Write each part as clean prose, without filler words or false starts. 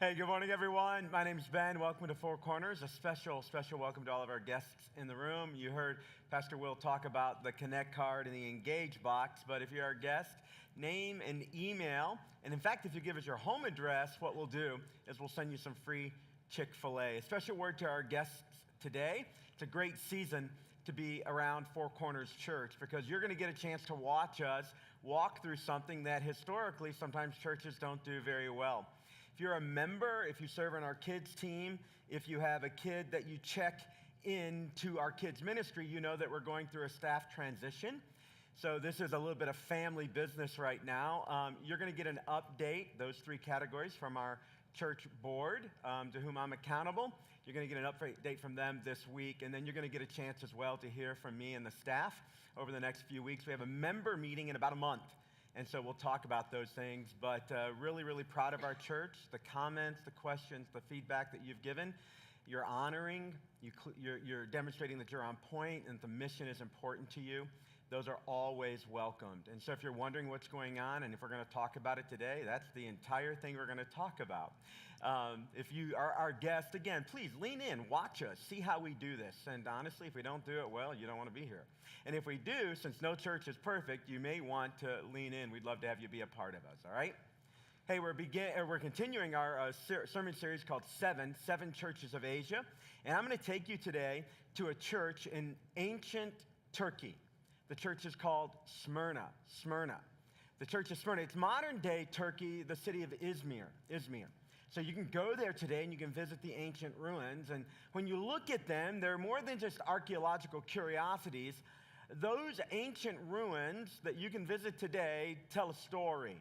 Hey, good morning, everyone. My name's Ben. Welcome to Four Corners. A special welcome to all of our guests in the room. You heard Pastor Will talk about the Connect card and the Engage box, but if you're our guest, name and email. And in fact, if you give us your home address, what we'll do is we'll send you some free Chick-fil-A. A special word to our guests today. It's a great season to be around Four Corners Church because you're going to get a chance to watch us walk through something that historically sometimes churches don't do very well. If you're a member, if you serve on our kids team, if you have a kid that you check into our kids ministry, you know that we're going through a staff transition. So this is a little bit of family business right now. You're going to get an update, those three categories, from our church board, to whom I'm accountable. You're going to get an update from them this week, and then you're going to get a chance as well to hear from me and the staff over the next few weeks. We have a member meeting in about a month. And so we'll talk about those things, but really proud of our church, the comments, the questions, the feedback that you've given. You're honoring, you're demonstrating that you're on point and the mission is important to you. Those are always welcomed. And so if you're wondering what's going on and if we're going to talk about it today, that's the entire thing we're going to talk about. If you are our guest, again, please lean in, watch us, see how we do this. And honestly, if we don't do it well, you don't want to be here. And if we do, since no church is perfect, you may want to lean in. We'd love to have you be a part of us, all right? Hey, we're continuing our sermon series called Seven Churches of Asia. And I'm going to take you today to a church in ancient Turkey. The church is called Smyrna. The church of Smyrna. It's modern-day Turkey, the city of Izmir. So you can go there today and you can visit the ancient ruins. And when you look at them, they're more than just archaeological curiosities. Those ancient ruins that you can visit today tell a story.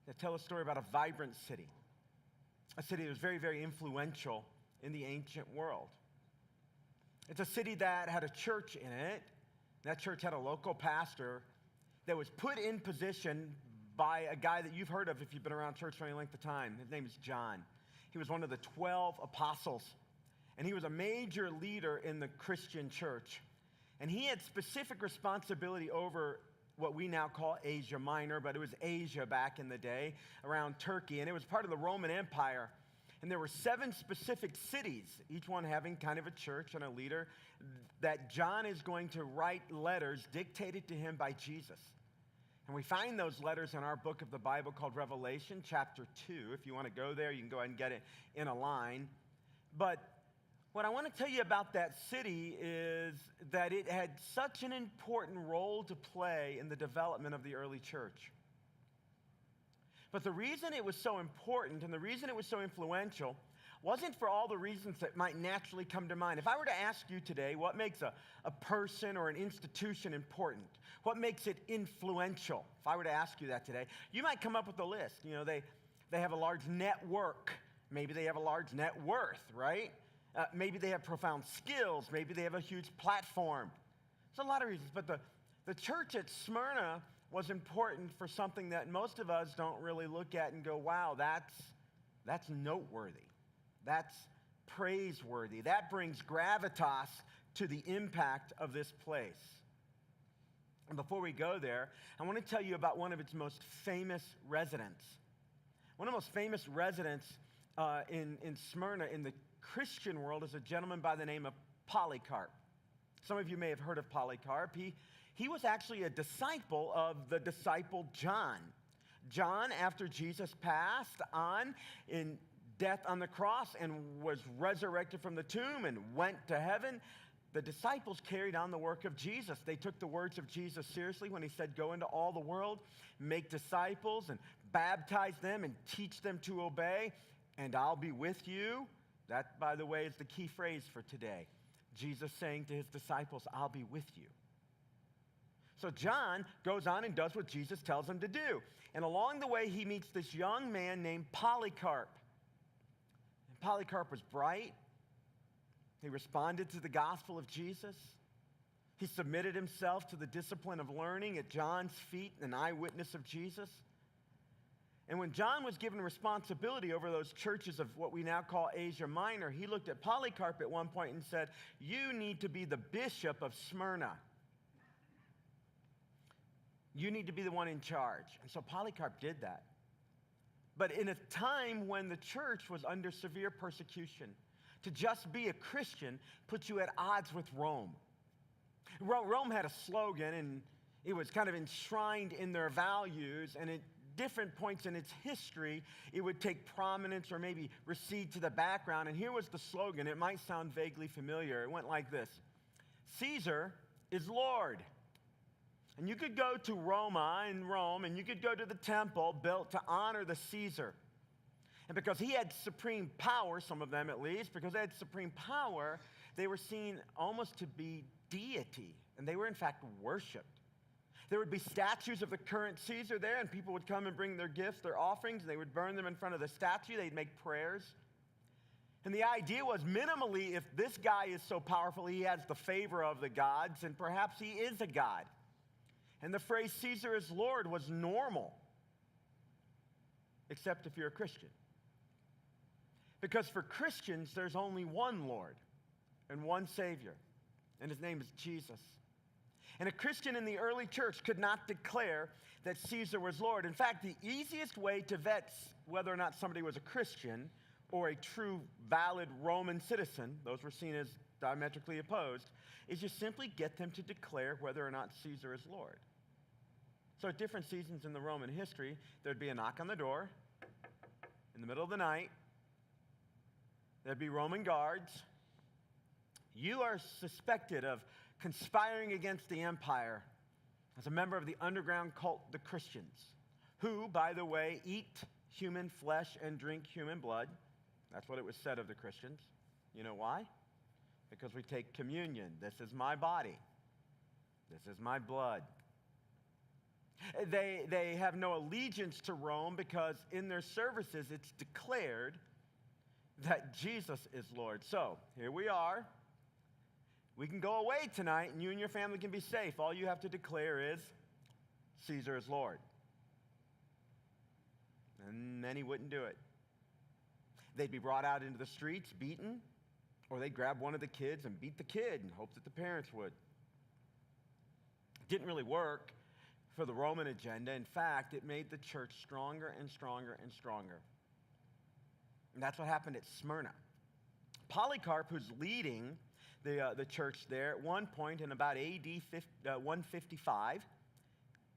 They tell a story about a vibrant city. A city that was very influential in the ancient world. It's a city that had a church in it. That church had a local pastor that was put in position by a guy that you've heard of if you've been around church for any length of time. His name is John. He was one of the 12 apostles, and he was a major leader in the Christian church. And he had specific responsibility over what we now call Asia Minor, but it was Asia back in the day, around Turkey, and it was part of the Roman Empire. And there were 7 specific cities, each one having kind of a church and a leader, that John is going to write letters dictated to him by Jesus. And we find those letters in our book of the Bible called Revelation, chapter 2. If you want to go there, you can go ahead and get it in a line. But what I want to tell you about that city is that it had such an important role to play in the development of the early church. But the reason it was so important and the reason it was so influential wasn't for all the reasons that might naturally come to mind. If I were to ask you today what makes a person or an institution important, what makes it influential, if I were to ask you that today, you might come up with a list. You know, they have a large network. Maybe they have a large net worth, right? Maybe they have profound skills. Maybe they have a huge platform. There's a lot of reasons. But the church at Smyrna was important for something that most of us don't really look at and go, wow, that's noteworthy. That's praiseworthy. That brings gravitas to the impact of this place. And before we go there, I want to tell you about one of its most famous residents. One of the most famous residents in Smyrna in the Christian world is a gentleman by the name of Polycarp. Some of you may have heard of Polycarp. He was actually a disciple of the disciple John. John, after Jesus passed on in death on the cross and was resurrected from the tomb and went to heaven, the disciples carried on the work of Jesus. They took the words of Jesus seriously when he said, go into all the world, make disciples and baptize them and teach them to obey, and I'll be with you. That, by the way, is the key phrase for today. Jesus saying to his disciples, I'll be with you. So John goes on and does what Jesus tells him to do. And along the way, he meets this young man named Polycarp. And Polycarp was bright. He responded to the gospel of Jesus. He submitted himself to the discipline of learning at John's feet, an eyewitness of Jesus. And when John was given responsibility over those churches of what we now call Asia Minor, he looked at Polycarp at one point and said, you need to be the bishop of Smyrna. You need to be the one in charge. And so Polycarp did that. but in a time when the church was under severe persecution. To just be a Christian put you at odds with Rome. Rome had a slogan, and it was kind of enshrined in their values, and at different points in its history, it would take prominence or maybe recede to the background. And here was the slogan. It might sound vaguely familiar. It went like this: Caesar is Lord. And you could go to Roma in Rome, and you could go to the temple built to honor the Caesar. And because he had supreme power, some of them at least, because they had supreme power, they were seen almost to be deity, and they were in fact worshiped. There would be statues of the current Caesar there, and people would come and bring their gifts, their offerings, and they would burn them in front of the statue. They'd make prayers. And the idea was, minimally, if this guy is so powerful, he has the favor of the gods, and perhaps he is a god. And the phrase Caesar is Lord was normal, except if you're a Christian. Because for Christians, there's only one Lord and one Savior, and his name is Jesus. And a Christian in the early church could not declare that Caesar was Lord. In fact, the easiest way to vet whether or not somebody was a Christian or a true, valid Roman citizen, those were seen as diametrically opposed, is just simply get them to declare whether or not Caesar is Lord. So at different seasons in the Roman history, there'd be a knock on the door in the middle of the night. There'd be Roman guards. You are suspected of conspiring against the empire as a member of the underground cult, the Christians, who, by the way, eat human flesh and drink human blood. That's what it was said of the Christians. You know why? Because we take communion. This is my body. This is my blood. They have no allegiance to Rome because in their services it's declared that Jesus is Lord. So, here we are. We can go away tonight and you and your family can be safe. All you have to declare is, Caesar is Lord. And many wouldn't do it. They'd be brought out into the streets, beaten, or they'd grab one of the kids and beat the kid and hope that the parents would. It didn't really work for the Roman agenda. In fact, it made the church stronger and stronger and stronger. And that's what happened at Smyrna. Polycarp, who's leading the church there, at one point in about AD 155,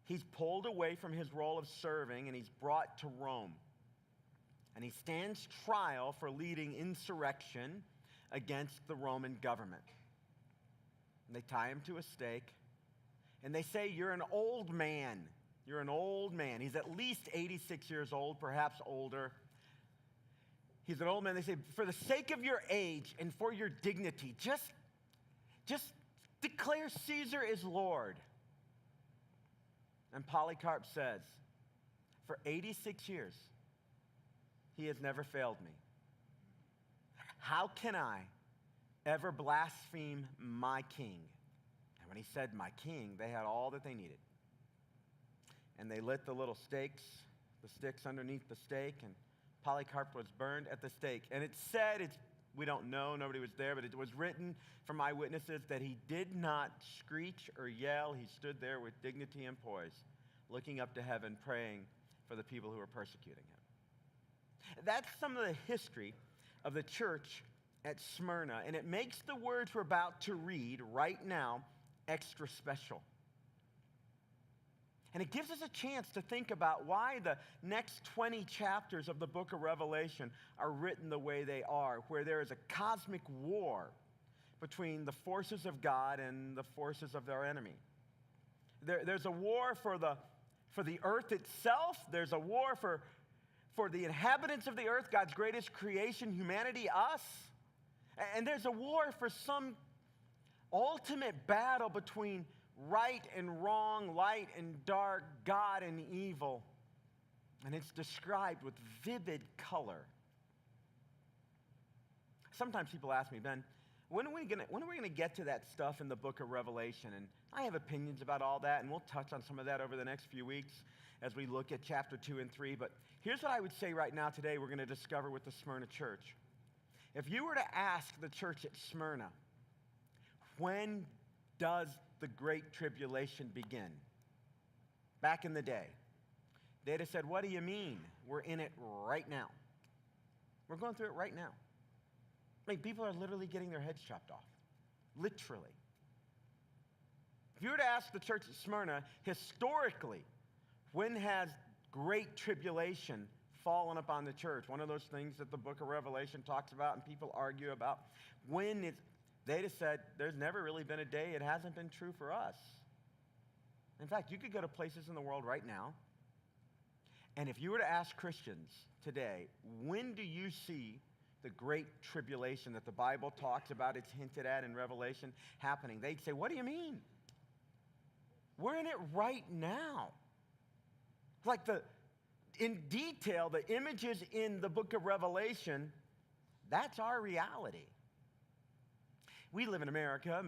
he's pulled away from his role of serving and he's brought to Rome. And he stands trial for leading insurrection against the Roman government. And they tie him to a stake. And they say, you're an old man. You're an old man. He's at least 86 years old, perhaps older. He's an old man. They say, for the sake of your age and for your dignity, just declare Caesar is Lord. And Polycarp says, for 86 years, he has never failed me. How can I ever blaspheme my king? And when he said my king, they had all that they needed. And they lit the little stakes, the sticks underneath the stake, and Polycarp was burned at the stake. And it said, we don't know, nobody was there, but it was written from eyewitnesses that he did not screech or yell. He stood there with dignity and poise, looking up to heaven, praying for the people who were persecuting him. That's some of the history of the church at Smyrna, and it makes the words we're about to read right now extra special. And it gives us a chance to think about why the next 20 chapters of the book of Revelation are written the way they are, where there is a cosmic war between the forces of God and the forces of their enemy. There's a war for the earth itself. There's a war for the inhabitants of the earth, God's greatest creation, humanity, us. And there's a war for some ultimate battle between right and wrong, light and dark, God and evil. And it's described with vivid color. Sometimes people ask me, Ben, when are we going to get to that stuff in the book of Revelation? And I have opinions about all that, and we'll touch on some of that over the next few weeks as we look at chapter 2 and 3. But here's what I would say right now today we're going to discover with the Smyrna church. If you were to ask the church at Smyrna, when does the Great Tribulation begin? Back in the day, they'd have said, what do you mean? We're in it right now. We're going through it right now. I mean, people are literally getting their heads chopped off. Literally. If you were to ask the church at Smyrna, historically, when has great tribulation fallen upon the church? One of those things that the book of Revelation talks about and people argue about. They'd have said, there's never really been a day it hasn't been true for us. In fact, you could go to places in the world right now, and if you were to ask Christians today, when do you see the great tribulation that the Bible talks about, it's hinted at in Revelation, happening? They'd say, what do you mean? We're in it right now. Like in detail, the images in the book of Revelation, that's our reality. We live in America.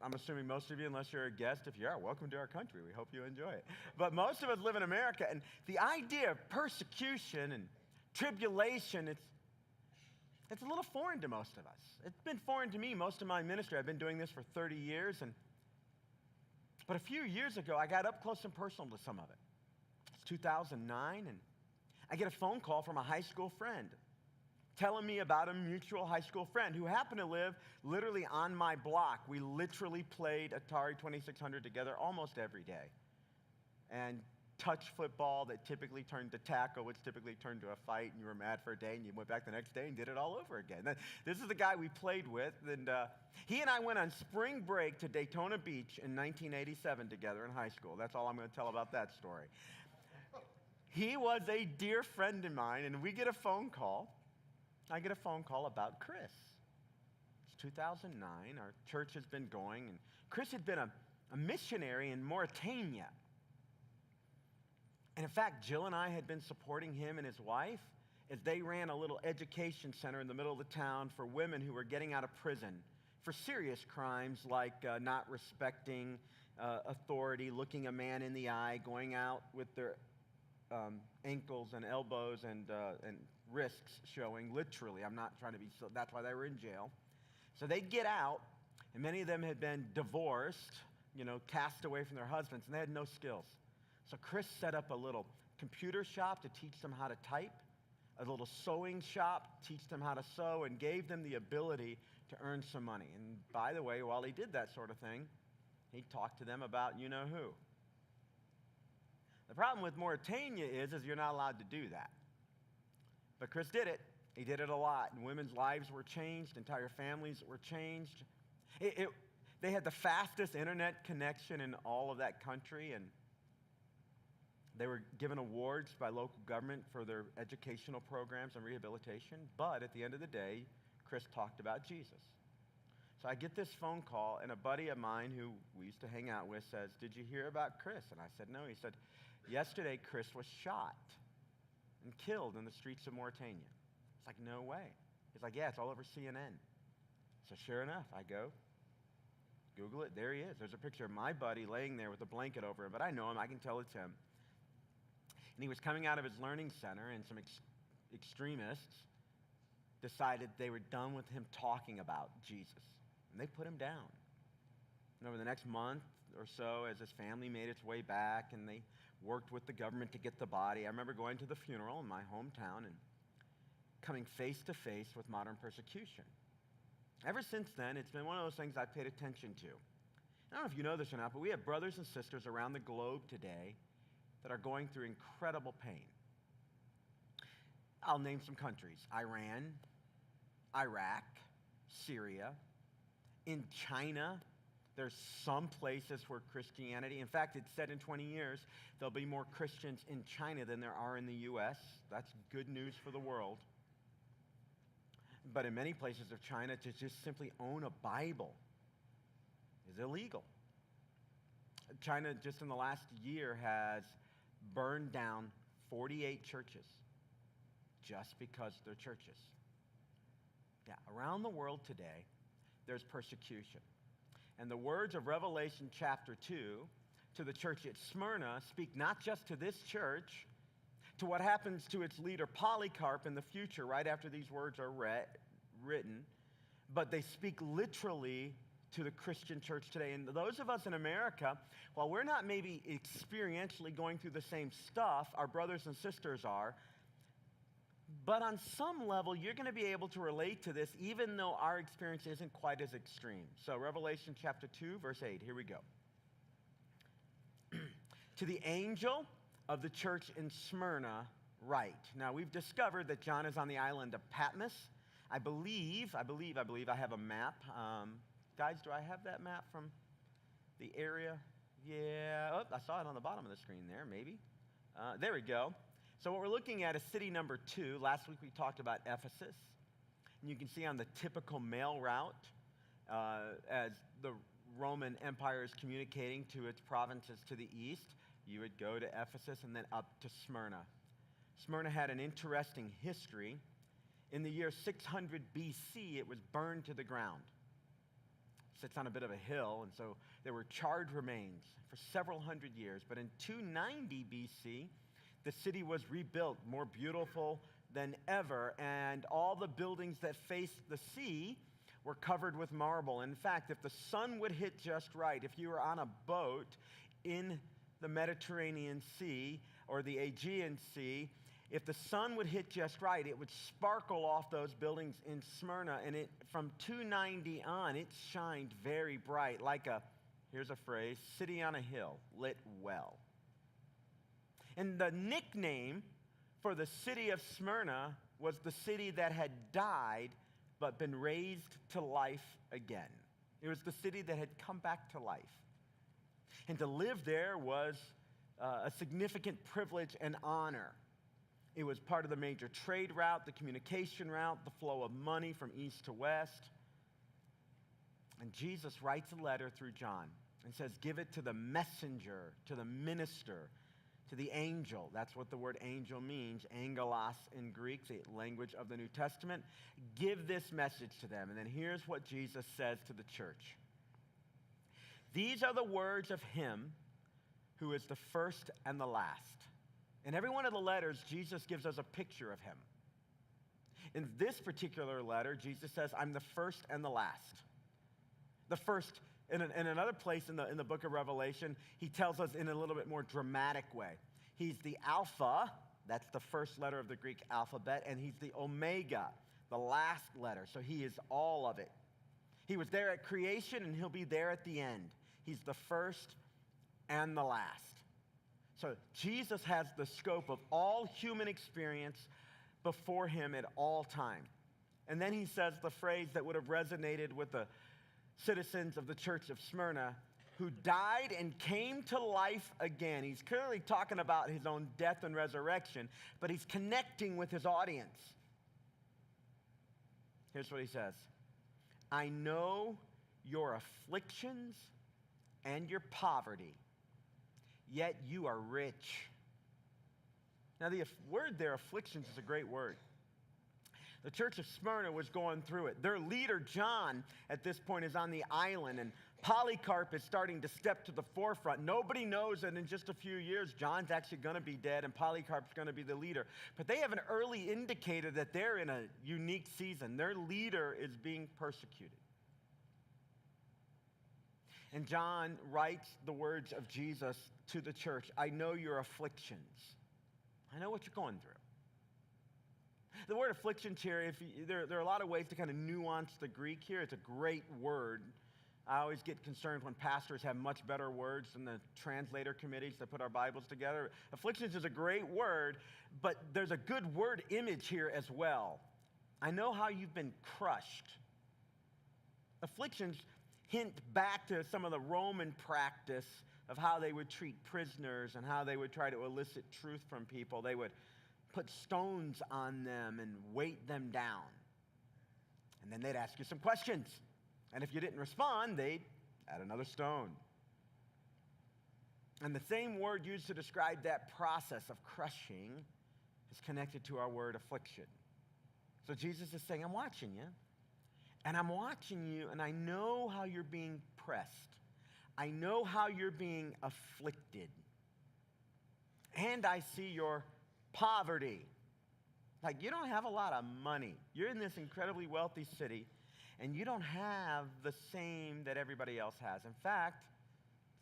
I'm assuming most of you, unless you're a guest, if you are, welcome to our country. We hope you enjoy it. But most of us live in America, and the idea of persecution and tribulation, it's a little foreign to most of us. It's been foreign to me most of my ministry. I've been doing this for 30 years, but a few years ago, I got up close and personal to some of it. It's 2009, and I get a phone call from a high school friend telling me about a mutual high school friend who happened to live literally on my block. We literally played Atari 2600 together almost every day. And touch football that typically turned to tackle, which typically turned to a fight, and you were mad for a day, and you went back the next day and did it all over again. This is the guy we played with, and he and I went on spring break to Daytona Beach in 1987 together in high school. That's all I'm going to tell about that story. He was a dear friend of mine, and we get a phone call. I get a phone call about Chris. It's 2009. Our church has been going, and Chris had been a missionary in Mauritania. And in fact, Jill and I had been supporting him and his wife as they ran a little education center in the middle of the town for women who were getting out of prison for serious crimes like not respecting authority, looking a man in the eye, going out with their ankles and elbows and wrists showing, literally. I'm not trying to be, so that's why they were in jail. So they'd get out, and many of them had been divorced, cast away from their husbands, and they had no skills. So Chris set up a little computer shop to teach them how to type, a little sewing shop, teach them how to sew, and gave them the ability to earn some money. And by the way, while he did that sort of thing, he talked to them about you-know-who. The problem with Mauritania is you're not allowed to do that. But Chris did it. He did it a lot, and women's lives were changed, entire families were changed. They had the fastest internet connection in all of that country, and they were given awards by local government for their educational programs and rehabilitation. But at the end of the day, Chris talked about Jesus. So I get this phone call, and a buddy of mine who we used to hang out with says, "Did you hear about Chris?" And I said, "No." He said, "Yesterday, Chris was shot and killed in the streets of Mauritania." It's like, no way. He's like, "Yeah, it's all over CNN." So sure enough, I go, Google it, there he is. There's a picture of my buddy laying there with a blanket over him, but I know him, I can tell it's him. And he was coming out of his learning center, and some extremists decided they were done with him talking about Jesus. And they put him down. And over the next month or so, as his family made its way back, and they worked with the government to get the body, I remember going to the funeral in my hometown and coming face to face with modern persecution. Ever since then, it's been one of those things I've paid attention to. I don't know if you know this or not, but we have brothers and sisters around the globe today that are going through incredible pain. I'll name some countries: Iran, Iraq, Syria. In China, there's some places where Christianity, in fact, it's said in 20 years, there'll be more Christians in China than there are in the U.S. That's good news for the world. But in many places of China, to just simply own a Bible is illegal. China, just in the last year, has burned down 48 churches just because they're churches. Yeah, around the world today, there's persecution. And the words of Revelation chapter 2 to the church at Smyrna speak not just to this church, to what happens to its leader Polycarp in the future, right after these words are written, but they speak literally to the Christian church today. And those of us in America, while we're not maybe experientially going through the same stuff our brothers and sisters are, but on some level, you're going to be able to relate to this even though our experience isn't quite as extreme. So Revelation chapter 2, verse 8, here we go. To the angel of the church in Smyrna, write. Now, we've discovered that John is on the island of Patmos. I believe I have a map. Guys, do I have that map from the area? Yeah, oh, I saw it on the bottom of the screen there, maybe. There we go. So what we're looking at is city number 2. Last week we talked about Ephesus. And you can see on the typical mail route, as the Roman Empire is communicating to its provinces to the east, you would go to Ephesus and then up to Smyrna. Smyrna had an interesting history. In the year 600 BC, it was burned to the ground. It sits on a bit of a hill, and so there were charred remains for several hundred years. But in 290 BC, the city was rebuilt, more beautiful than ever, and all the buildings that faced the sea were covered with marble. In fact, if the sun would hit just right, if you were on a boat in the Mediterranean Sea or the Aegean Sea, if the sun would hit just right, it would sparkle off those buildings in Smyrna, and from 290 on, it shined very bright, like here's a phrase, city on a hill, lit well. And the nickname for the city of Smyrna was the city that had died but been raised to life again. It was the city that had come back to life. And to live there was a significant privilege and honor. It was part of the major trade route, the communication route, the flow of money from east to west. And Jesus writes a letter through John and says, give it to the messenger, to the minister, to the angel. That's what the word angel means, angelos in Greek, the language of the New Testament. Give this message to them. And then here's what Jesus says to the church. These are the words of him who is the first and the last. In every one of the letters, Jesus gives us a picture of him. In this particular letter, Jesus says, I'm the first and the last. The first, in another place in the book of Revelation, he tells us in a little bit more dramatic way. He's the Alpha, that's the first letter of the Greek alphabet, and he's the Omega, the last letter. So he is all of it. He was there at creation, and he'll be there at the end. He's the first and the last. So Jesus has the scope of all human experience before him at all time. And then he says the phrase that would have resonated with the citizens of the church of Smyrna, who died and came to life again. He's clearly talking about his own death and resurrection, but he's connecting with his audience. Here's what he says. I know your afflictions and your poverty, yet you are rich. Now, the word there, afflictions, is a great word. The church of Smyrna was going through it. Their leader, John, at this point is on the island, and Polycarp is starting to step to the forefront. Nobody knows that in just a few years, John's actually going to be dead, and Polycarp's going to be the leader. But they have an early indicator that they're in a unique season. Their leader is being persecuted. And John writes the words of Jesus to the church. I know your afflictions. I know what you're going through. The word afflictions here, there are a lot of ways to kind of nuance the Greek here. It's a great word. I always get concerned when pastors have much better words than the translator committees that put our Bibles together. Afflictions is a great word, but there's a good word image here as well. I know how you've been crushed. Afflictions hint back to some of the Roman practice of how they would treat prisoners and how they would try to elicit truth from people. They would put stones on them and weight them down. And then they'd ask you some questions. And if you didn't respond, they'd add another stone. And the same word used to describe that process of crushing is connected to our word affliction. So Jesus is saying, I'm watching you. And I'm watching you, and I know how you're being pressed. I know how you're being afflicted. And I see your poverty. Like, you don't have a lot of money. You're in this incredibly wealthy city, and you don't have the same that everybody else has. In fact,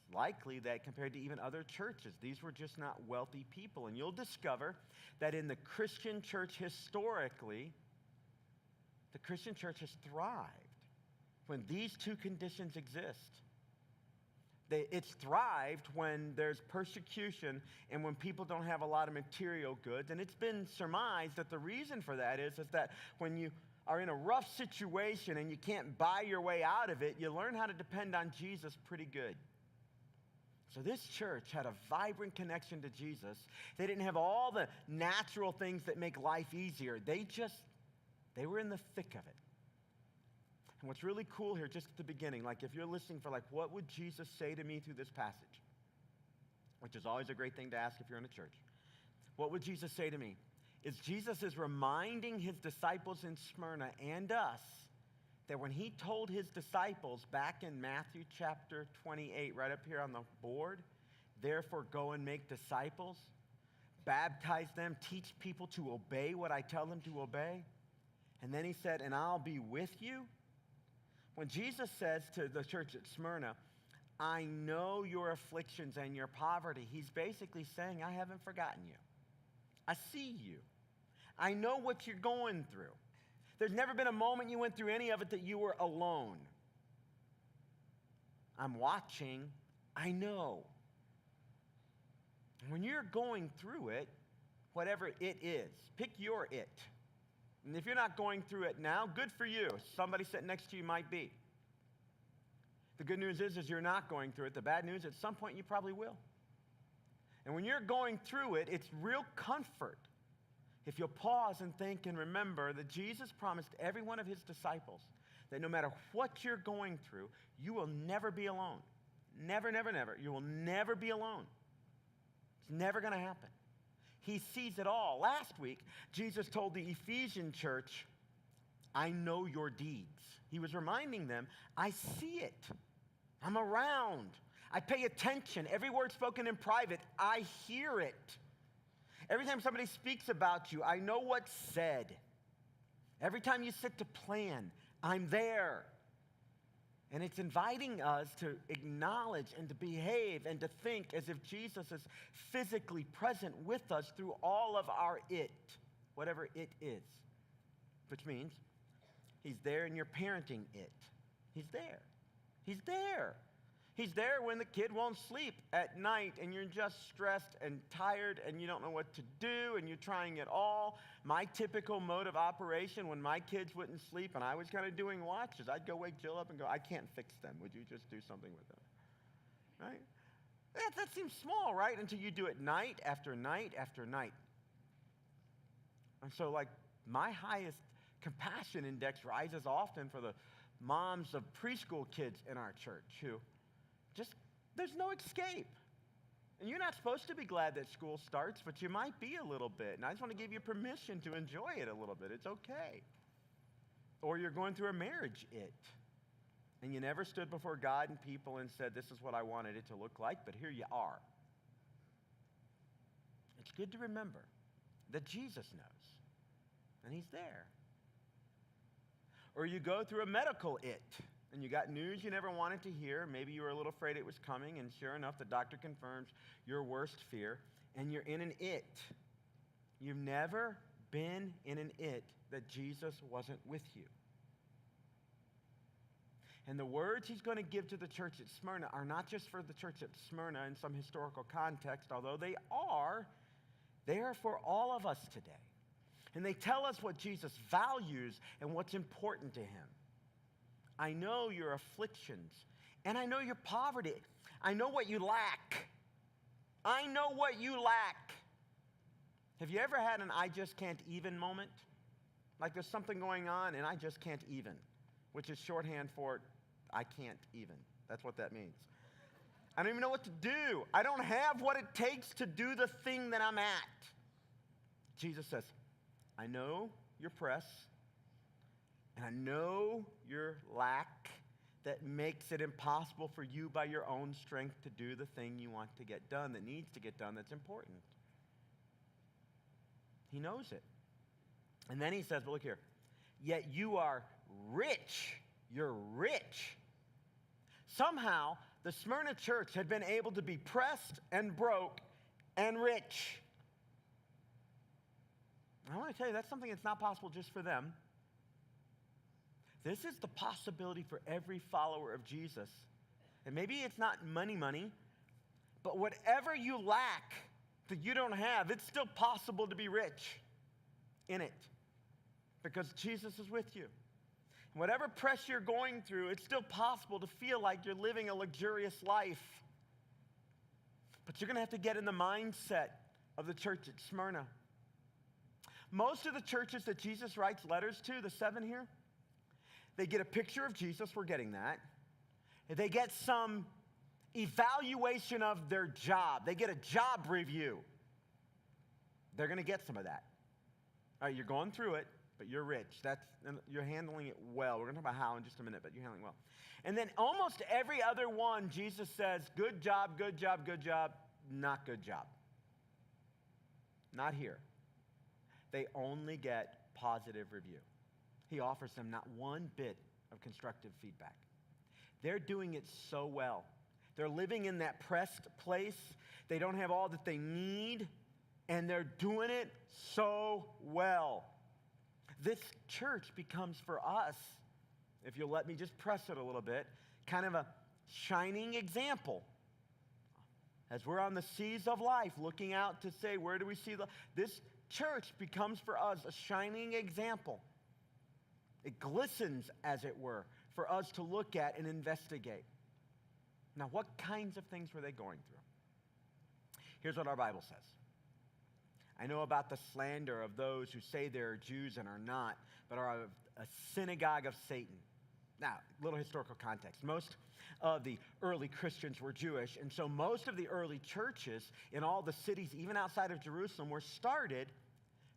it's likely that compared to even other churches, these were just not wealthy people. And you'll discover that in the Christian church historically, the Christian church has thrived when these two conditions exist. It's thrived when there's persecution and when people don't have a lot of material goods. And it's been surmised that the reason for that is that when you are in a rough situation and you can't buy your way out of it, you learn how to depend on Jesus pretty good. So this church had a vibrant connection to Jesus. They didn't have all the natural things that make life easier. They were in the thick of it. And what's really cool here, just at the beginning, like if you're listening for like, what would Jesus say to me through this passage? Which is always a great thing to ask if you're in a church. What would Jesus say to me? Is Jesus is reminding his disciples in Smyrna and us that when he told his disciples back in Matthew chapter 28, right up here on the board, therefore go and make disciples, baptize them, teach people to obey what I tell them to obey. And then he said, and I'll be with you. When Jesus says to the church at Smyrna, I know your afflictions and your poverty, he's basically saying, I haven't forgotten you. I see you. I know what you're going through. There's never been a moment you went through any of it that you were alone. I'm watching. I know. When you're going through it, whatever it is, pick your it. And if you're not going through it now, good for you. Somebody sitting next to you might be. The good news is you're not going through it. The bad news, at some point you probably will. And when you're going through it, it's real comfort if you'll pause and think and remember that Jesus promised every one of his disciples that no matter what you're going through, you will never be alone. Never, never, never. You will never be alone. It's never going to happen. He sees it all. Last week, Jesus told the Ephesian church, I know your deeds. He was reminding them, I see it. I'm around. I pay attention. Every word spoken in private, I hear it. Every time somebody speaks about you, I know what's said. Every time you sit to plan, I'm there. And it's inviting us to acknowledge and to behave and to think as if Jesus is physically present with us through all of our it, whatever it is. Which means he's there in your parenting it. He's there. He's there. He's there when the kid won't sleep at night and you're just stressed and tired and you don't know what to do and you're trying it all. My typical mode of operation when my kids wouldn't sleep and I was kind of doing watches, I'd go wake Jill up and go, I can't fix them. Would you just do something with them? Right? That seems small, right? Until you do it night after night after night. And so like my highest compassion index rises often for the moms of preschool kids in our church who there's no escape. And you're not supposed to be glad that school starts, but you might be a little bit. And I just want to give you permission to enjoy it a little bit. It's okay. Or you're going through a marriage and you never stood before God and people and said, this is what I wanted it to look like, but here you are. It's good to remember that Jesus knows, and he's there. Or you go through a medical and you got news you never wanted to hear. Maybe you were a little afraid it was coming, and sure enough, the doctor confirms your worst fear, and you're in an it. You've never been in an it that Jesus wasn't with you. And the words he's going to give to the church at Smyrna are not just for the church at Smyrna in some historical context, although they are for all of us today. And they tell us what Jesus values and what's important to him. I know your afflictions, and I know your poverty. I know what you lack. I know what you lack. Have you ever had an I just can't even moment? Like there's something going on, and I just can't even, which is shorthand for I can't even. That's what that means. I don't even know what to do. I don't have what it takes to do the thing that I'm at. Jesus says, I know your press. And I know your lack that makes it impossible for you by your own strength to do the thing you want to get done, that needs to get done, that's important. He knows it. And then he says, well, look here. Yet you are rich you're rich. Somehow, the Smyrna church had been able to be pressed and broke and rich. I want to tell you, that's something that's not possible just for them. This is the possibility for every follower of Jesus. And maybe it's not money, but whatever you lack that you don't have, it's still possible to be rich in it because Jesus is with you. And whatever press you're going through, it's still possible to feel like you're living a luxurious life. But you're going to have to get in the mindset of the church at Smyrna. Most of the churches that Jesus writes letters to, the 7 here, they get a picture of Jesus, we're getting that. They get some evaluation of their job. They get a job review. They're going to get some of that. All right, you're going through it, but you're rich. You're handling it well. We're going to talk about how in just a minute, but you're handling it well. And then almost every other one, Jesus says, good job, good job, good job, not good job. Not here. They only get positive review. He offers them not one bit of constructive feedback. They're doing it so well. They're living in that pressed place. They don't have all that they need, and they're doing it so well. This church becomes for us, if you'll let me just press it a little bit, kind of a shining example. As we're on the seas of life, looking out to say, where do we see this church becomes for us a shining example. It glistens, as it were, for us to look at and investigate. Now, what kinds of things were they going through? Here's what our Bible says. I know about the slander of those who say they're Jews and are not, but are a synagogue of Satan. Now, little historical context. Most of the early Christians were Jewish, and so most of the early churches in all the cities, even outside of Jerusalem, were started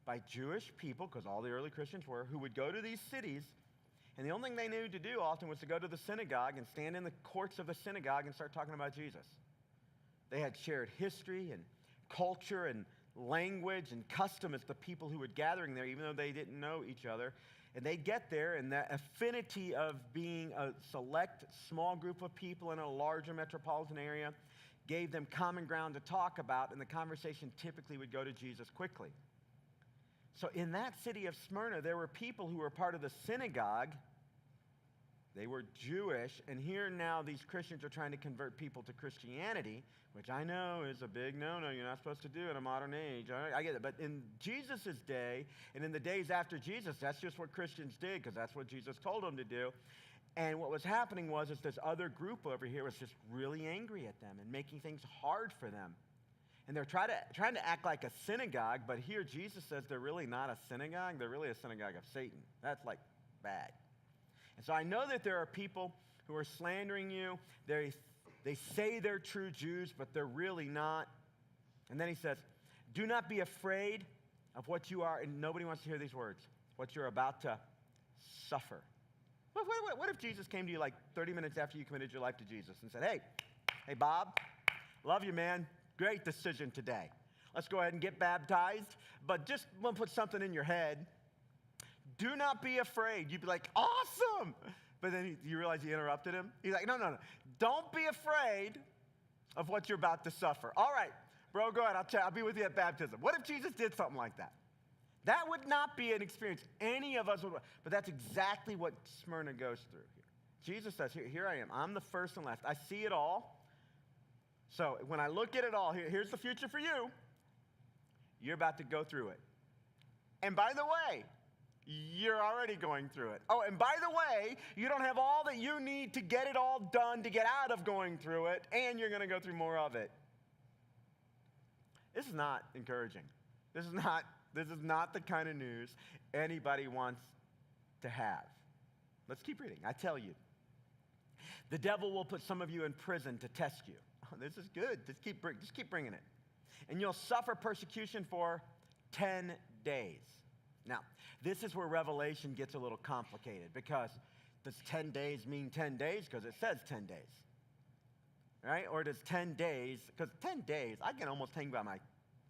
by Jewish people, because all the early Christians were, who would go to these cities, and the only thing they knew to do often was to go to the synagogue and stand in the courts of the synagogue and start talking about Jesus. They had shared history and culture and language and custom as the people who were gathering there, even though they didn't know each other. And they'd get there, and that affinity of being a select small group of people in a larger metropolitan area gave them common ground to talk about, and the conversation typically would go to Jesus quickly. So in that city of Smyrna, there were people who were part of the synagogue. They were Jewish, and here now these Christians are trying to convert people to Christianity, which I know is a big no-no. You're not supposed to do in a modern age. I get it. But in Jesus' day, and in the days after Jesus, that's just what Christians did, because that's what Jesus told them to do. And what was happening was this other group over here was just really angry at them and making things hard for them. And they're trying to act like a synagogue, but here Jesus says they're really not a synagogue. They're really a synagogue of Satan. That's like bad. And so I know that there are people who are slandering you. They say they're true Jews, but they're really not. And then he says, do not be afraid of what you are, and nobody wants to hear these words, what you're about to suffer. What if Jesus came to you like 30 minutes after you committed your life to Jesus and said, hey, Bob, love you, man. Great decision today. Let's go ahead and get baptized, but just want to put something in your head. Do not be afraid. You'd be like, awesome. But then you realize you interrupted him. He's like, no. Don't be afraid of what you're about to suffer. All right, bro, go ahead. I'll be with you at baptism. What if Jesus did something like that? That would not be an experience any of us would want. But that's exactly what Smyrna goes through here. Jesus says, here I am. I'm the first and last. I see it all. So when I look at it all, here's the future for you. You're about to go through it. And by the way, you're already going through it. Oh, and by the way, you don't have all that you need to get it all done to get out of going through it, and you're going to go through more of it. This is not encouraging. This is not the kind of news anybody wants to have. Let's keep reading. I tell you, the devil will put some of you in prison to test you. Oh, this is good. Just keep bringing it. And you'll suffer persecution for 10 days. Now, this is where Revelation gets a little complicated, because does 10 days mean 10 days? Because it says 10 days. Right? Or does 10 days, because 10 days, I can almost hang by my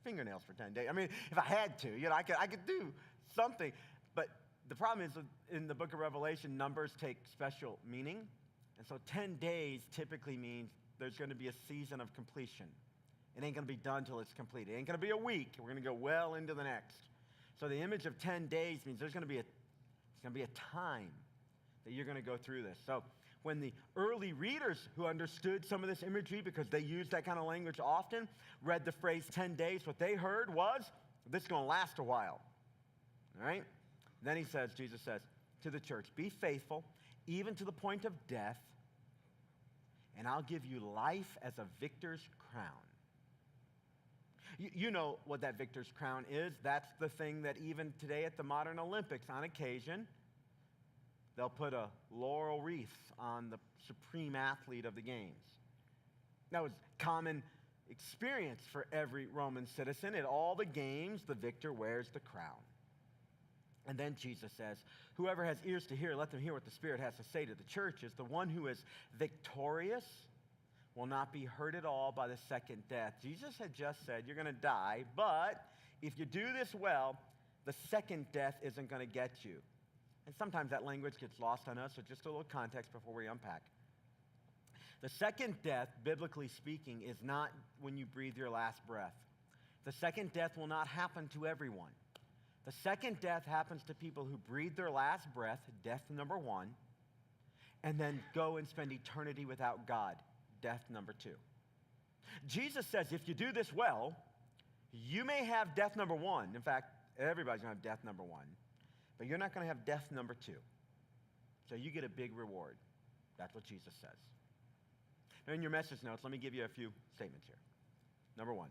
fingernails for 10 days. I mean, if I had to, I could do something. But The problem is in the book of Revelation, numbers take special meaning. And so 10 days typically means there's going to be a season of completion. It ain't going to be done till it's complete. It ain't going to be a week. We're going to go well into the next. So the image of 10 days means there's going to be a time that you're going to go through this. So when the early readers who understood some of this imagery, because they used that kind of language often, read the phrase 10 days, what they heard was, this is going to last a while. All right? Then Jesus says to the church, be faithful, even to the point of death, and I'll give you life as a victor's crown. You know what that victor's crown is. That's the thing that even today at the modern Olympics, on occasion, they'll put a laurel wreath on the supreme athlete of the games. That was common experience for every Roman citizen. At all the games, the victor wears the crown. And then Jesus says, whoever has ears to hear, let them hear what the Spirit has to say to the churches. The one who is victorious will not be hurt at all by the second death. Jesus had just said, you're going to die, but if you do this well, the second death isn't going to get you. And sometimes that language gets lost on us, so just a little context before we unpack. The second death, biblically speaking, is not when you breathe your last breath. The second death will not happen to everyone. The second death happens to people who breathe their last breath, death number 1, and then go and spend eternity without God, death number 2. Jesus says if you do this well, you may have death number 1. In fact, everybody's going to have death number 1. But you're not going to have death number 2. So you get a big reward. That's what Jesus says. Now in your message notes, let me give you a few statements here. Number 1.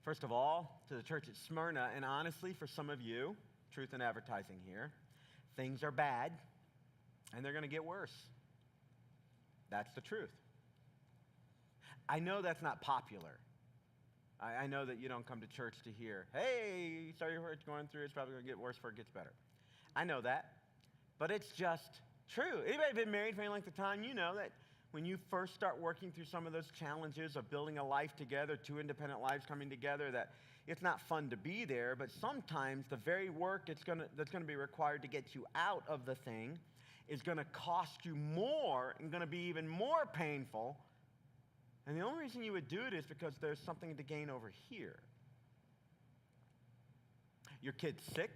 First of all, to the church at Smyrna, and honestly, for some of you, truth in advertising here, things are bad, and they're going to get worse. That's the truth. I know that's not popular. I know that you don't come to church to hear, hey, sorry what you're going through, it's probably going to get worse before it gets better. I know that, but it's just true. Anybody been married for any length of time, you know that when you first start working through some of those challenges of building a life together, 2 independent lives coming together, that it's not fun to be there, but sometimes the very work that's going to be required to get you out of the thing is going to cost you more and going to be even more painful. And the only reason you would do it is because there's something to gain over here. Your kid's sick,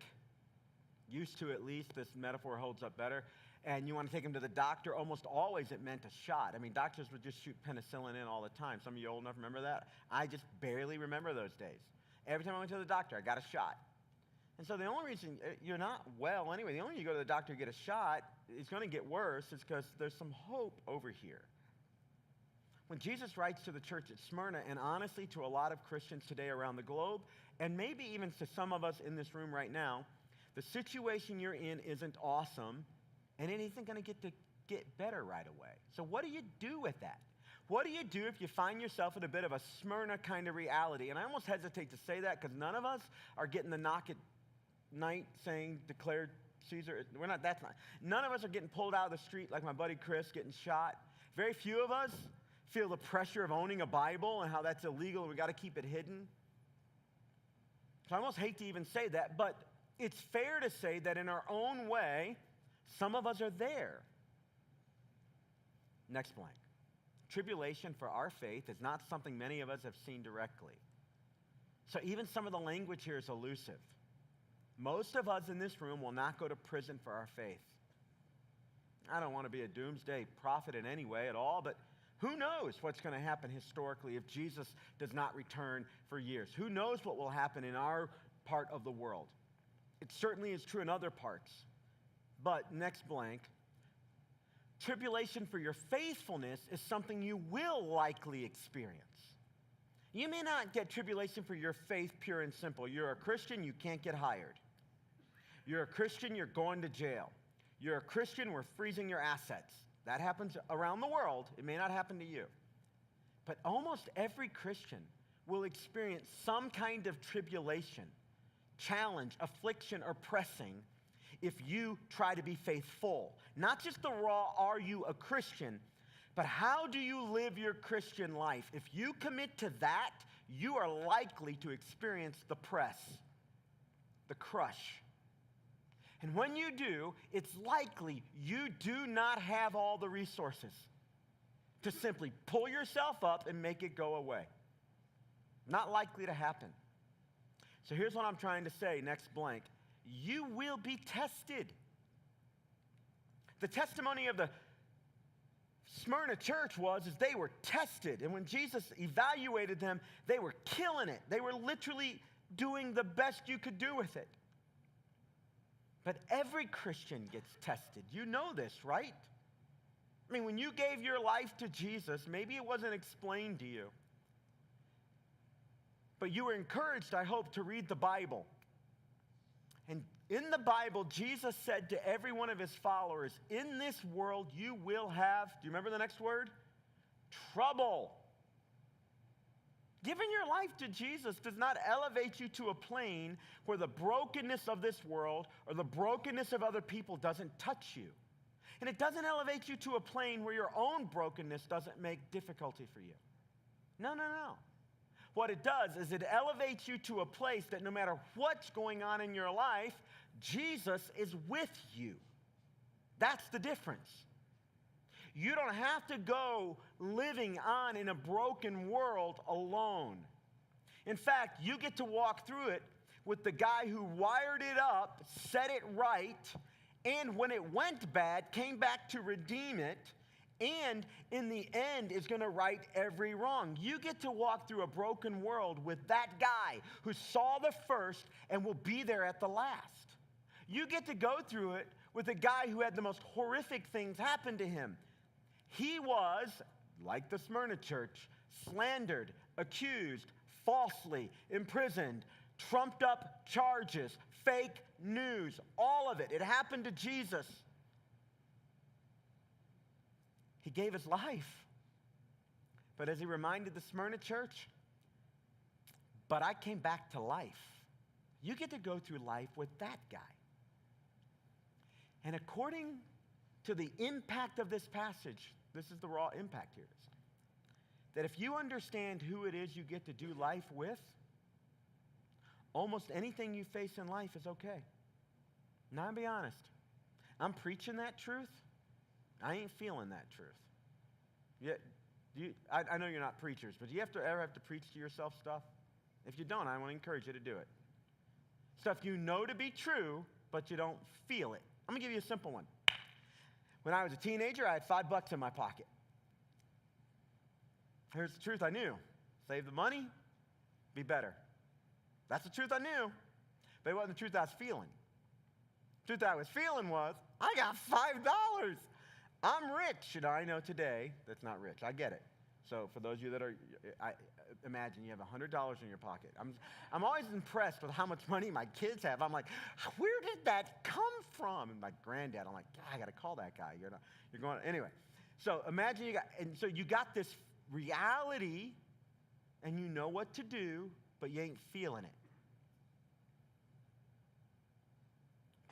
used to at least, this metaphor holds up better, and you want to take him to the doctor. Almost always it meant a shot. I mean, doctors would just shoot penicillin in all the time. Some of you old enough remember that? I just barely remember those days. Every time I went to the doctor, I got a shot. And so the only reason you're not well anyway, the only reason you go to the doctor to get a shot, it's going to get worse, is because there's some hope over here. When Jesus writes to the church at Smyrna, and honestly to a lot of Christians today around the globe, and maybe even to some of us in this room right now, the situation you're in isn't awesome, and it isn't going to get better right away. So what do you do with that? What do you do if you find yourself in a bit of a Smyrna kind of reality? And I almost hesitate to say that because none of us are getting the knock at night saying, declared Caesar. We're not, that's not. None of us are getting pulled out of the street like my buddy Chris getting shot. Very few of us feel the pressure of owning a Bible and how that's illegal and we got to keep it hidden. So I almost hate to even say that, but it's fair to say that in our own way, some of us are there. Next blank. Tribulation for our faith is not something many of us have seen directly. So even some of the language here is elusive. Most of us in this room will not go to prison for our faith. I don't want to be a doomsday prophet in any way at all, but who knows what's going to happen historically if Jesus does not return for years? Who knows what will happen in our part of the world? It certainly is true in other parts. But next blank, tribulation for your faithfulness is something you will likely experience. You may not get tribulation for your faith pure and simple. You're a Christian, you can't get hired. You're a Christian, you're going to jail. You're a Christian, we're freezing your assets. That happens around the world. It may not happen to you. But almost every Christian will experience some kind of tribulation, challenge, affliction, or pressing if you try to be faithful. Not just the raw, are you a Christian, but how do you live your Christian life? If you commit to that, you are likely to experience the press, the crush. And when you do, it's likely you do not have all the resources to simply pull yourself up and make it go away. Not likely to happen. So here's what I'm trying to say, next blank. You will be tested. The testimony of the Smyrna church was they were tested. And when Jesus evaluated them, they were killing it. They were literally doing the best you could do with it. But every Christian gets tested. You know this, right? I mean, when you gave your life to Jesus, maybe it wasn't explained to you. But you were encouraged, I hope, to read the Bible. And in the Bible, Jesus said to every one of his followers, in this world you will have, do you remember the next word? Trouble. Giving your life to Jesus does not elevate you to a plane where the brokenness of this world or the brokenness of other people doesn't touch you. And it doesn't elevate you to a plane where your own brokenness doesn't make difficulty for you. No. What it does is it elevates you to a place that no matter what's going on in your life, Jesus is with you. That's the difference. You don't have to go living on in a broken world alone. In fact, you get to walk through it with the guy who wired it up, set it right, and when it went bad, came back to redeem it, and in the end is going to right every wrong. You get to walk through a broken world with that guy who saw the first and will be there at the last. You get to go through it with a guy who had the most horrific things happen to him. He was, like the Smyrna church, slandered, accused, falsely imprisoned, trumped up charges, fake news, all of it. It happened to Jesus. He gave his life. But as he reminded the Smyrna church, but I came back to life. You get to go through life with that guy. And according to the impact of this passage, this is the raw impact here, is that if you understand who it is you get to do life with, almost anything you face in life is okay. Now, I'll be honest. I'm preaching that truth. I ain't feeling that truth. I know you're not preachers, but do you ever have to preach to yourself stuff? If you don't, I want to encourage you to do it. Stuff you know to be true, but you don't feel it. I'm going to give you a simple one. When I was a teenager, I had $5 in my pocket. Here's the truth I knew. Save the money, be better. That's the truth I knew, but it wasn't the truth I was feeling. The truth I was feeling was, I got $5. I'm rich. And I know today that's not rich. I get it. So for those of you that are, imagine you have $100 in your pocket. I'm always impressed with how much money my kids have. I'm like, where did that come from? And my granddad, I'm like, God, I got to call that guy. You're going, anyway. So imagine you got this reality and you know what to do, but you ain't feeling it.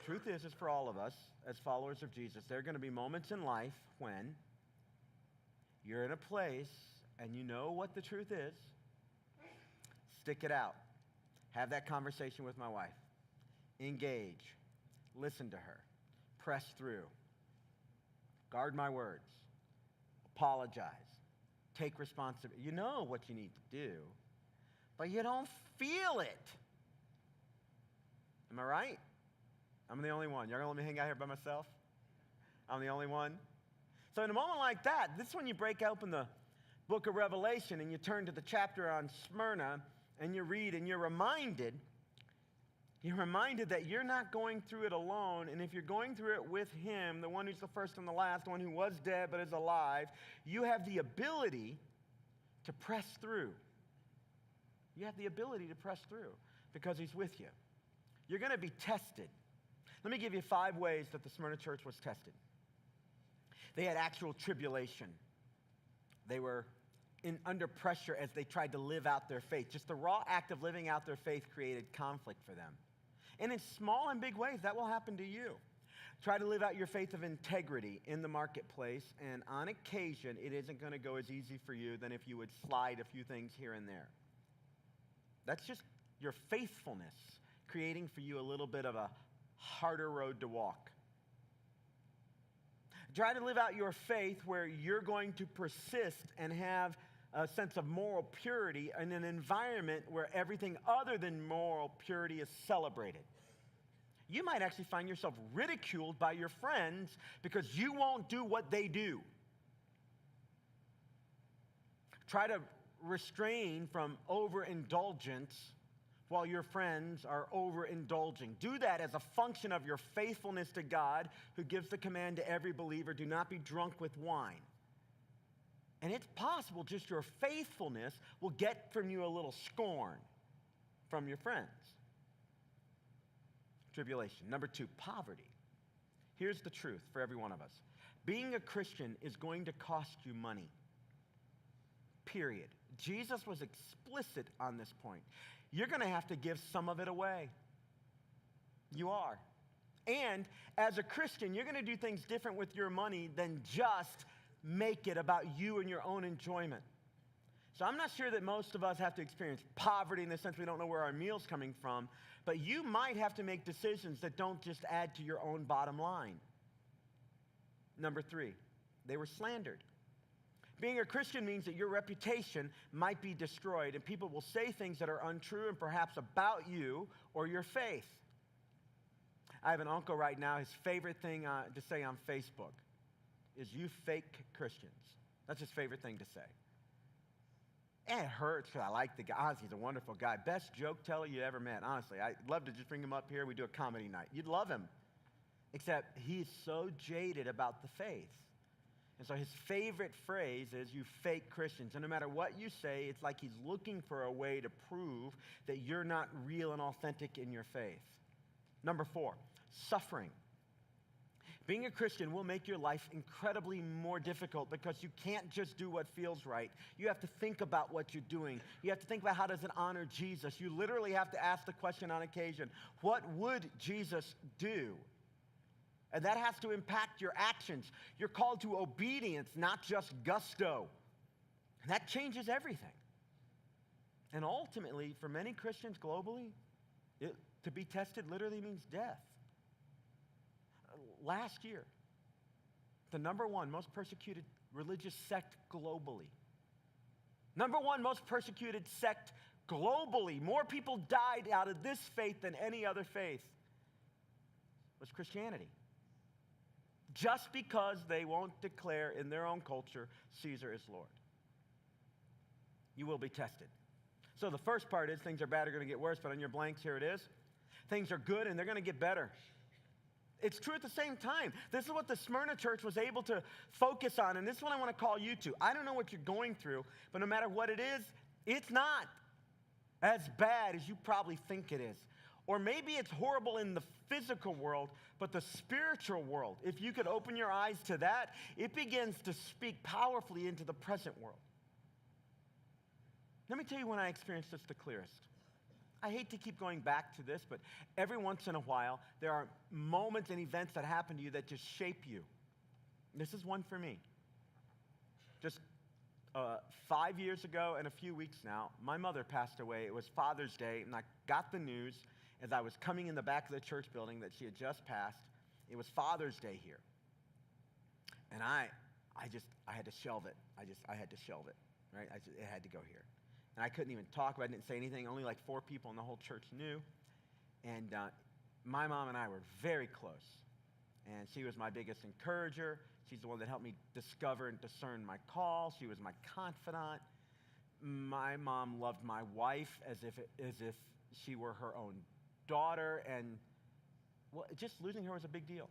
Truth is for all of us, as followers of Jesus, there are going to be moments in life when you're in a place and you know what the truth is. Stick it out. Have that conversation with my wife. Engage. Listen to her. Press through. Guard my words. Apologize. Take responsibility. You know what you need to do, but you don't feel it. Am I right? I'm the only one. You're going to let me hang out here by myself? I'm the only one? So in a moment like that, this is when you break open the book of Revelation and you turn to the chapter on Smyrna and you read and you're reminded that you're not going through it alone. And if you're going through it with him, the one who's the first and the last, the one who was dead but is alive, you have the ability to press through. You have the ability to press through because he's with you. You're going to be tested. Let me give you 5 ways that the Smyrna church was tested. They had actual tribulation. They were under pressure as they tried to live out their faith. Just the raw act of living out their faith created conflict for them. And in small and big ways, that will happen to you. Try to live out your faith of integrity in the marketplace, and on occasion, it isn't going to go as easy for you than if you would slide a few things here and there. That's just your faithfulness creating for you a little bit of a harder road to walk. Try to live out your faith where you're going to persist and have a sense of moral purity in an environment where everything other than moral purity is celebrated. You might actually find yourself ridiculed by your friends because you won't do what they do. Try to restrain from overindulgence while your friends are overindulging. Do that as a function of your faithfulness to God, who gives the command to every believer, do not be drunk with wine. And it's possible just your faithfulness will get from you a little scorn from your friends. Tribulation. Number 2, poverty. Here's the truth for every one of us. Being a Christian is going to cost you money. Period. Jesus was explicit on this point. You're going to have to give some of it away. You are. And as a Christian, you're going to do things different with your money than just make it about you and your own enjoyment. So I'm not sure that most of us have to experience poverty in the sense we don't know where our meal's coming from, but you might have to make decisions that don't just add to your own bottom line. Number 3, they were slandered. Being a Christian means that your reputation might be destroyed, and people will say things that are untrue and perhaps about you or your faith. I have an uncle right now, his favorite thing to say on Facebook is, "You fake Christians." That's his favorite thing to say. And it hurts because I like the guy. Honestly, he's a wonderful guy. Best joke teller you ever met. Honestly, I'd love to just bring him up here. We do a comedy night. You'd love him. Except he's so jaded about the faith. And so his favorite phrase is, "You fake Christians." And no matter what you say, it's like he's looking for a way to prove that you're not real and authentic in your faith. Number 4, suffering. Being a Christian will make your life incredibly more difficult because you can't just do what feels right. You have to think about what you're doing. You have to think about, how does it honor Jesus? You literally have to ask the question on occasion, what would Jesus do? And that has to impact your actions. You're called to obedience, not just gusto. And that changes everything. And ultimately, for many Christians globally, to be tested literally means death. Last year, the number 1 most persecuted religious sect globally. Number 1 most persecuted sect globally. More people died out of this faith than any other faith. Was Christianity. Just because they won't declare in their own culture, Caesar is Lord. You will be tested. So the first part is, things are bad, are going to get worse, but on your blanks, here it is. Things are good, and they're going to get better. It's true at the same time. This is what the Smyrna church was able to focus on, and this is what I want to call you to. I don't know what you're going through, but no matter what it is, it's not as bad as you probably think it is. Or maybe it's horrible in the physical world, but the spiritual world, if you could open your eyes to that, it begins to speak powerfully into the present world. Let me tell you when I experienced this the clearest. I hate to keep going back to this, but every once in a while, there are moments and events that happen to you that just shape you. This is one for me. Just 5 years ago and a few weeks now, my mother passed away. It was Father's Day, and I got the news as I was coming in the back of the church building that she had just passed. It was Father's Day here. And I had to shelve it. I had to shelve it, right? It had to go here. And I couldn't even talk about it. I didn't say anything. Only like 4 people in the whole church knew. And my mom and I were very close. And she was my biggest encourager. She's the one that helped me discover and discern my call. She was my confidant. My mom loved my wife as if she were her own daughter. And just losing her was a big deal.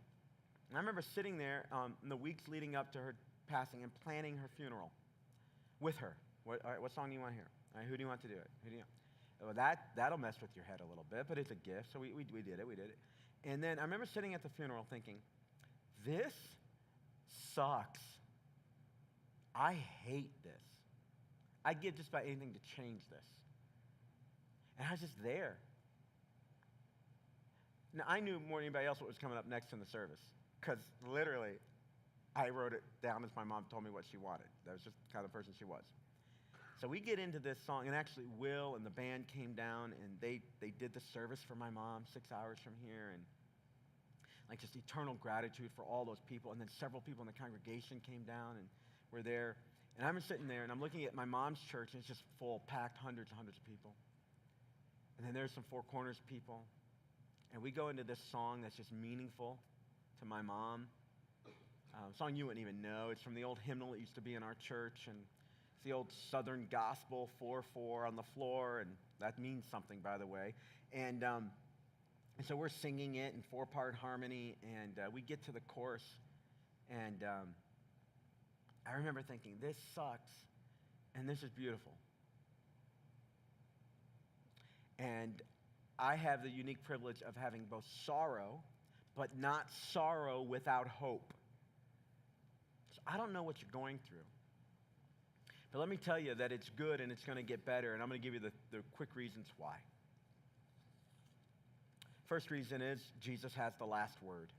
And I remember sitting there in the weeks leading up to her passing and planning her funeral with her. All right, what song do you want to hear? All right, who do you want to do it? Who do you? Well, that'll mess with your head a little bit, but it's a gift, so we did it. And then I remember sitting at the funeral thinking, this sucks. I hate this. I'd give just about anything to change this. And I was just there. Now, I knew more than anybody else what was coming up next in the service, because literally, I wrote it down as my mom told me what she wanted. That was just the kind of person she was. So we get into this song, and actually Will and the band came down, and they did the service for my mom 6 hours from here, and like just eternal gratitude for all those people. And then several people in the congregation came down and were there. And I'm sitting there, and I'm looking at my mom's church, and it's just full, packed, hundreds and hundreds of people. And then there's some Four Corners people. And we go into this song that's just meaningful to my mom. A song you wouldn't even know. It's from the old hymnal that used to be in our church. And it's the old Southern Gospel, 4-4 on the floor. And that means something, by the way. And so we're singing it in 4-part harmony. And we get to the chorus. And I remember thinking, this sucks. And this is beautiful. And I have the unique privilege of having both sorrow, but not sorrow without hope. So I don't know what you're going through. But let me tell you that it's good and it's going to get better, and I'm going to give you the quick reasons why. First reason is Jesus has the last word.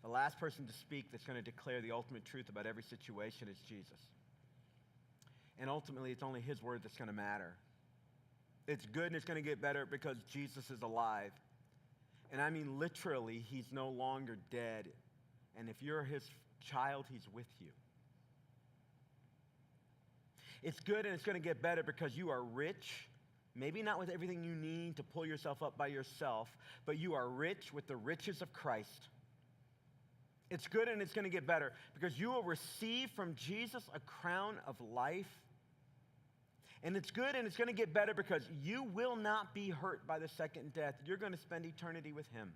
The last person to speak that's going to declare the ultimate truth about every situation is Jesus. And ultimately, it's only his word that's going to matter. It's good and it's going to get better because Jesus is alive. And I mean literally, he's no longer dead. And if you're his child, he's with you. It's good and it's going to get better because you are rich, maybe not with everything you need to pull yourself up by yourself, but you are rich with the riches of Christ. It's good and it's going to get better because you will receive from Jesus a crown of life. And it's good and it's going to get better because you will not be hurt by the second death. You're going to spend eternity with him.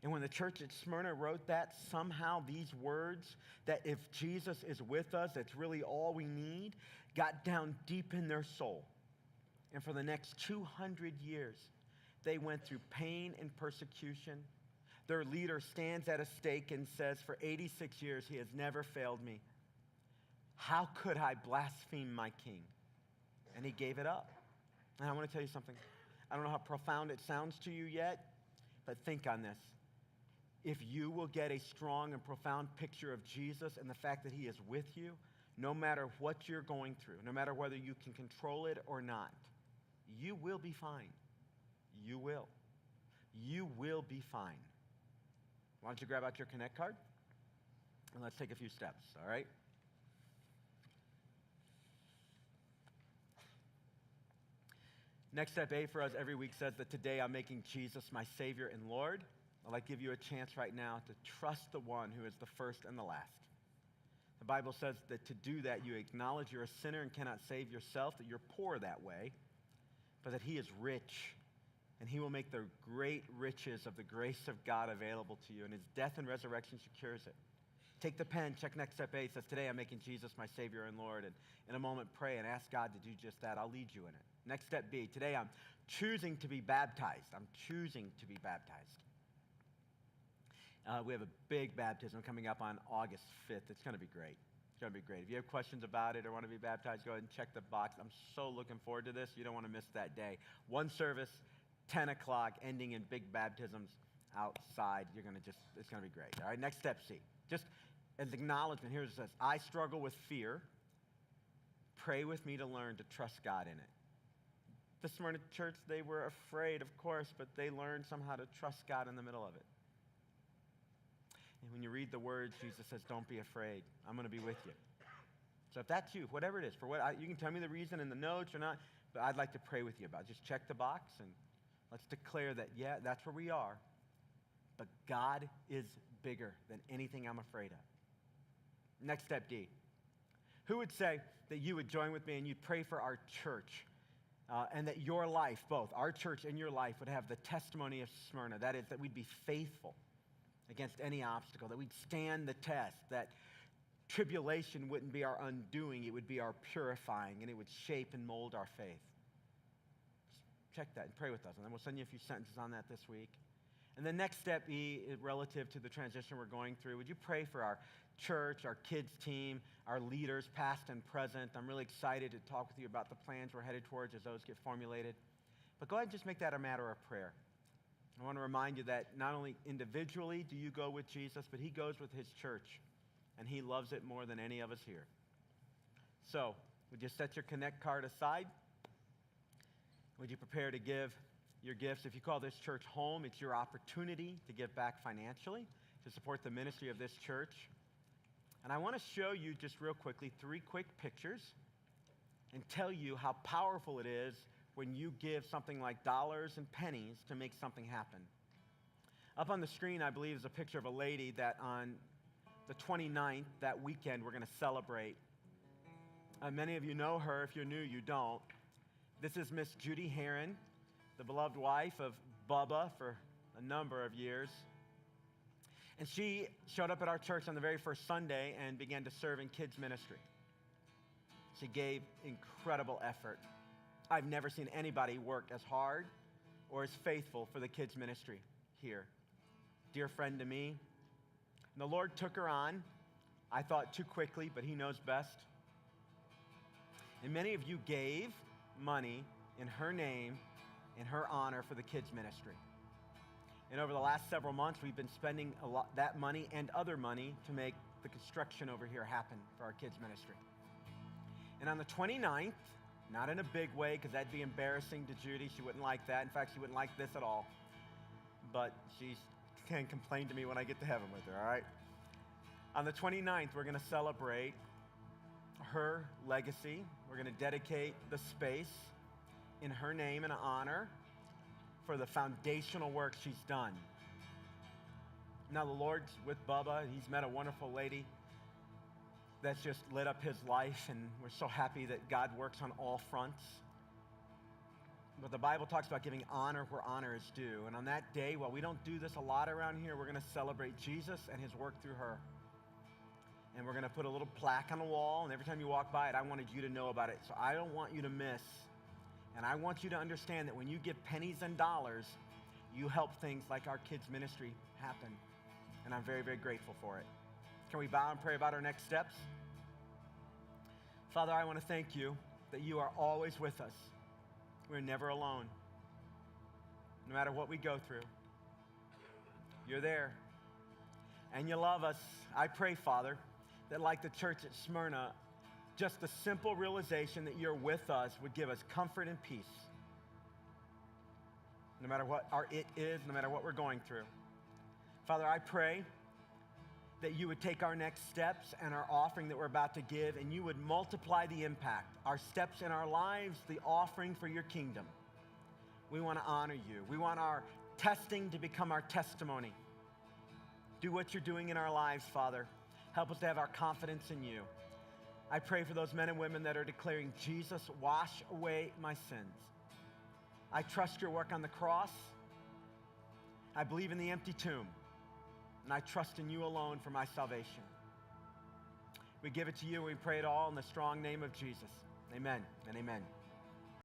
And when the church at Smyrna wrote that, somehow these words, that if Jesus is with us, that's really all we need, got down deep in their soul. And for the next 200 years, they went through pain and persecution. Their leader stands at a stake and says, for 86 years, he has never failed me. How could I blaspheme my king? And he gave it up. And I want to tell you something. I don't know how profound it sounds to you yet, but think on this. If you will get a strong and profound picture of Jesus and the fact that he is with you, no matter what you're going through, no matter whether you can control it or not, you will be fine. You will. You will be fine. Why don't you grab out your Connect card? And let's take a few steps, all right? Next step A for us every week says that today I'm making Jesus my Savior and Lord. I'd like to give you a chance right now to trust the one who is the first and the last. The Bible says that to do that, you acknowledge you're a sinner and cannot save yourself, that you're poor that way, but that he is rich, and he will make the great riches of the grace of God available to you, and his death and resurrection secures it. Take the pen, check next step A. It says, today I'm making Jesus my Savior and Lord, and in a moment pray and ask God to do just that. I'll lead you in it. Next step B, today I'm choosing to be baptized. I'm choosing to be baptized. We have a big baptism coming up on August 5th. It's going to be great. It's going to be great. If you have questions about it or want to be baptized, go ahead and check the box. I'm so looking forward to this. You don't want to miss that day. One service, 10 o'clock, ending in big baptisms outside. It's going to be great. All right, next step C. Just as acknowledgement, here's what it says. I struggle with fear. Pray with me to learn to trust God in it. The Smyrna church, they were afraid, of course, but they learned somehow to trust God in the middle of it. And when you read the words, Jesus says, don't be afraid. I'm going to be with you. So if that's you, whatever it is, you can tell me the reason in the notes or not, but I'd like to pray with you about it. Just check the box and let's declare that, yeah, that's where we are. But God is bigger than anything I'm afraid of. Next step D. Who would say that you would join with me and you'd pray for our church? And that your life, both our church and your life, would have the testimony of Smyrna. That is, that we'd be faithful against any obstacle, that we'd stand the test, that tribulation wouldn't be our undoing, it would be our purifying, and it would shape and mold our faith. Just check that and pray with us, and then we'll send you a few sentences on that this week. And the next step E, relative to the transition we're going through, would you pray for our church, our kids team, our leaders, past and present? I'm really excited to talk with you about the plans we're headed towards as those get formulated. But go ahead and just make that a matter of prayer. I want to remind you that not only individually do you go with Jesus, but he goes with his church, and he loves it more than any of us here. So, would you set your Connect card aside? Would you prepare to give your gifts? If you call this church home, it's your opportunity to give back financially to support the ministry of this church. And I want to show you just real quickly 3 quick pictures and tell you how powerful it is when you give something like dollars and pennies to make something happen. Up on the screen, I believe, is a picture of a lady that on the 29th, that weekend, we're going to celebrate. Many of you know her. If you're new, you don't. This is Miss Judy Heron, the beloved wife of Bubba for a number of years. And she showed up at our church on the very first Sunday and began to serve in kids ministry. She gave incredible effort. I've never seen anybody work as hard or as faithful for the kids ministry here. Dear friend to me. And the Lord took her on. I thought too quickly, but He knows best. And many of you gave money in her name, in her honor for the kids ministry. And over the last several months, we've been spending that money and other money to make the construction over here happen for our kids ministry. And on the 29th, not in a big way, because that'd be embarrassing to Judy. She wouldn't like that. In fact, she wouldn't like this at all. But she can complain to me when I get to heaven with her, all right? On the 29th, we're going to celebrate her legacy. We're going to dedicate the space in her name and honor for the foundational work she's done. Now, the Lord's with Bubba. He's met a wonderful lady that's just lit up his life, and we're so happy that God works on all fronts. But the Bible talks about giving honor where honor is due. And on that day, while we don't do this a lot around here, we're going to celebrate Jesus and His work through her. And we're going to put a little plaque on the wall, and every time you walk by it, I wanted you to know about it. So I don't want you to miss. And I want you to understand that when you give pennies and dollars, you help things like our kids' ministry happen. And I'm very, very grateful for it. Can we bow and pray about our next steps? Father, I want to thank you that you are always with us. We're never alone. No matter what we go through, you're there. And you love us. I pray, Father, that like the church at Smyrna, just the simple realization that you're with us would give us comfort and peace. No matter what our it is, no matter what we're going through. Father, I pray that you would take our next steps and our offering that we're about to give, and you would multiply the impact. Our steps in our lives, the offering for your kingdom. We want to honor you. We want our testing to become our testimony. Do what you're doing in our lives, Father. Help us to have our confidence in you. I pray for those men and women that are declaring, Jesus, wash away my sins. I trust your work on the cross. I believe in the empty tomb. And I trust in you alone for my salvation. We give it to you. We pray it all in the strong name of Jesus. Amen and amen.